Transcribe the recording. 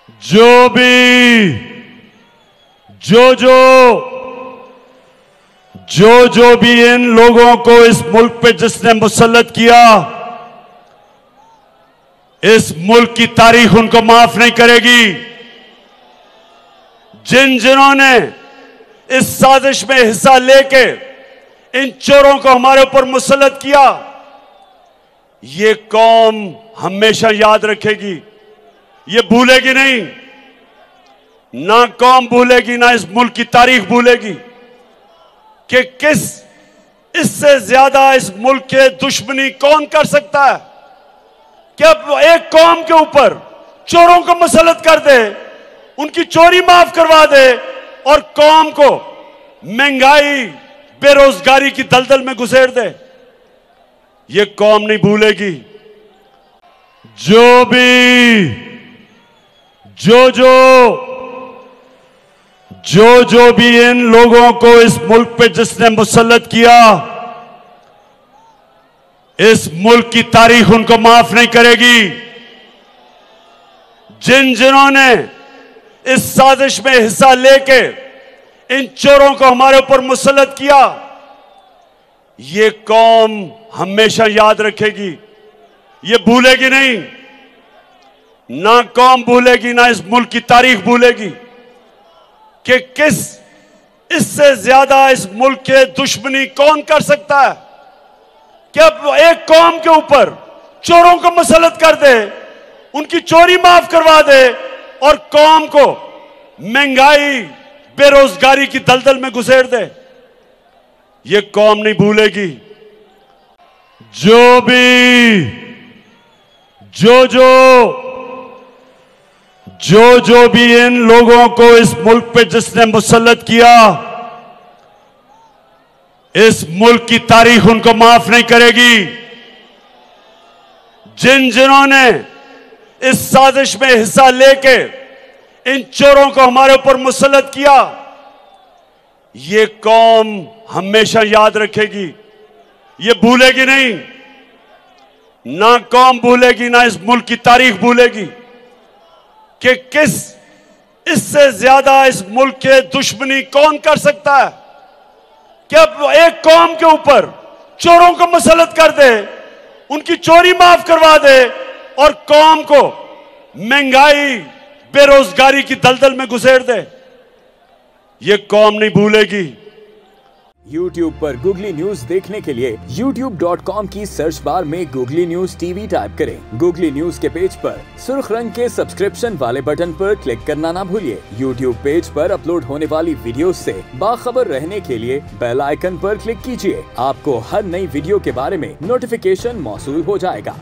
जो भी जो भी इन लोगों को इस मुल्क पे जिसने मुसल्लत किया, इस मुल्क की तारीख उनको माफ नहीं करेगी। जिन्होंने इस साजिश में हिस्सा लेके इन चोरों को हमारे ऊपर मुसल्लत किया, ये कौम हमेशा याद रखेगी, ये भूलेगी नहीं। ना कौम भूलेगी, ना इस मुल्क की तारीख भूलेगी कि किस इससे ज्यादा इस मुल्क के दुश्मनी कौन कर सकता है कि अब एक कौम के ऊपर चोरों को मुसल्लत कर दे, उनकी चोरी माफ करवा दे और कौम को महंगाई बेरोजगारी की दलदल में घुसेड़ दे। ये कौम नहीं भूलेगी। जो भी जो भी इन लोगों को इस मुल्क पे जिसने मुसल्लत किया, इस मुल्क की तारीख उनको माफ नहीं करेगी। जिन्होंने इस साजिश में हिस्सा लेके इन चोरों को हमारे ऊपर मुसल्लत किया, ये कौम हमेशा याद रखेगी, ये भूलेगी नहीं। ना कौम भूलेगी, ना इस मुल्क की तारीख भूलेगी कि किस इससे ज्यादा इस मुल्क के दुश्मनी कौन कर सकता है कि अब एक कौम के ऊपर चोरों को मुसल्लत कर दे, उनकी चोरी माफ करवा दे और कौम को महंगाई बेरोजगारी की दलदल में घुसेड़ दे। ये कौम नहीं भूलेगी। जो भी जो भी इन लोगों को इस मुल्क पे जिसने मुसल्लत किया, इस मुल्क की तारीख उनको माफ नहीं करेगी। जिन्होंने इस साजिश में हिस्सा लेके इन चोरों को हमारे ऊपर मुसल्लत किया, ये कौम हमेशा याद रखेगी, ये भूलेगी नहीं। ना कौम भूलेगी, ना इस मुल्क की तारीख भूलेगी कि किस इससे ज्यादा इस मुल्क के दुश्मनी कौन कर सकता है कि अब एक कौम के ऊपर चोरों को मुसल्लत कर दे, उनकी चोरी माफ करवा दे और कौम को महंगाई बेरोजगारी की दलदल में घुसेड़ दे। ये कौम नहीं भूलेगी। YouTube पर गूगली न्यूज देखने के लिए youtube.com की सर्च बार में गूगली न्यूज टीवी टाइप करें। गूगली न्यूज के पेज पर सुर्ख रंग के सब्सक्रिप्शन वाले बटन पर क्लिक करना ना भूलिए। YouTube पेज पर अपलोड होने वाली वीडियो से बाखबर रहने के लिए बेल आइकन पर क्लिक कीजिए। आपको हर नई वीडियो के बारे में नोटिफिकेशन मौसूल हो जाएगा।